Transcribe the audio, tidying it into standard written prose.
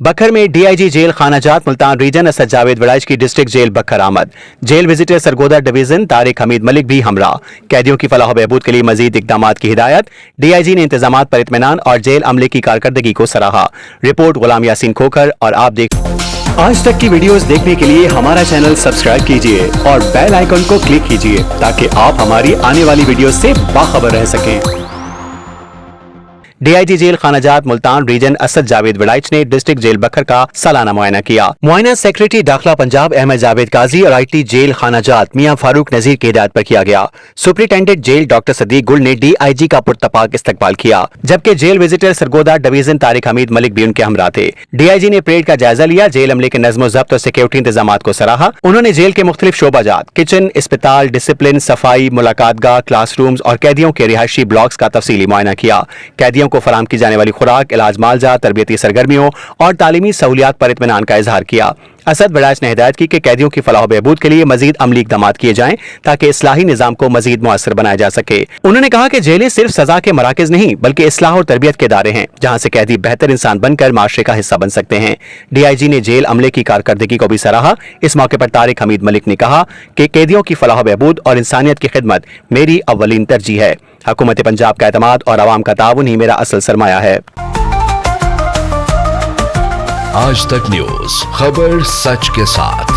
बखर में DIG jail खानाजात मुल्तान रीजन असद जावेद वड़ाइच की डिस्ट्रिक्ट जेल बखर आमद। Jail visitor Sargodha division Tariq Hamid Malik भी हमरा। कैदियों की फलाह बहबूद के लिए मजीद इकदाम की हिदायत। डीआईजी ने इंतजाम पर इत्मीनान और जेल अमले की कारकर्दगी को सराहा। रिपोर्ट गुलाम यासीन खोखर। और आप देख आज तक की वीडियोस देखने के लिए हमारा चैनल सब्सक्राइब कीजिए और बेल आइकन को क्लिक कीजिए ताकि आप हमारी आने वाली वीडियो से बाखबर रह सकें। डीआईजी जेल खानाजात मुल्तान रीजन असद जावेद वड़ाइच ने डिस्ट्रिक्ट जेल बखर का सालाना मुआयना किया। मुआयना सेक्रेटरी दाखिला पंजाब अहमद जावेद काजी और आईटी जेल खानाजात मियां फारूक नजीर की हिदायत पर किया गया। सुपरिटेंडेंट जेल डॉक्टर सदीक गुल ने डीआईजी का पुरतपाक इस्तकबाल किया, जबकि jail visitor Sargodha division Tariq Hamid Malik भी उनके हमरा थे। डीआईजी ने परेड का जायजा लिया, जेल अमले के नज़्म ज़ब्त और सिक्योरिटी इंतजाम को सराहा। उन्होंने जेल के मुख्तलिफ शोबाजात किचन, अस्पताल, डिसिप्लिन, सफाई, मुलाकातगाह, क्लासरूम्स और कैदियों के रिहायशी ब्लॉक्स का तफसीली मुआयना किया। कैदियों को फराहम की जाने वाली खुराक, इलाज मालजा, तरबियती सरगर्मियों और तालीमी सहूलियात पर इत्मीनान का इजहार किया। असद वड़ाइच ने हिदायत की कि कैदियों की फलाह बहबूद के लिए मजीद अमली इक़दाम किए जाएं ताकि इस्लाही निज़ाम को मजीद मुअस्सर बनाया जा सके। उन्होंने कहा कि जेलें सिर्फ सजा के मराकज़ नहीं बल्कि इस्लाह और तरबियत के इदारे हैं, जहां से कैदी बेहतर इंसान बनकर माशरे का हिस्सा बन सकते हैं। डीआईजी ने जेल अमले की कारकर्दगी को भी सराहा। इस मौके पर तारिक हमीद मलिक ने कहा कि कैदियों की फलाह बहबूद और इंसानियत की खिदमत मेरी अव्वलीन तरजीह है। हुकूमत पंजाब का एतमाद और आवाम का ताउन ही मेरा असल सरमाया है। आज तक न्यूज़, खबर सच के साथ।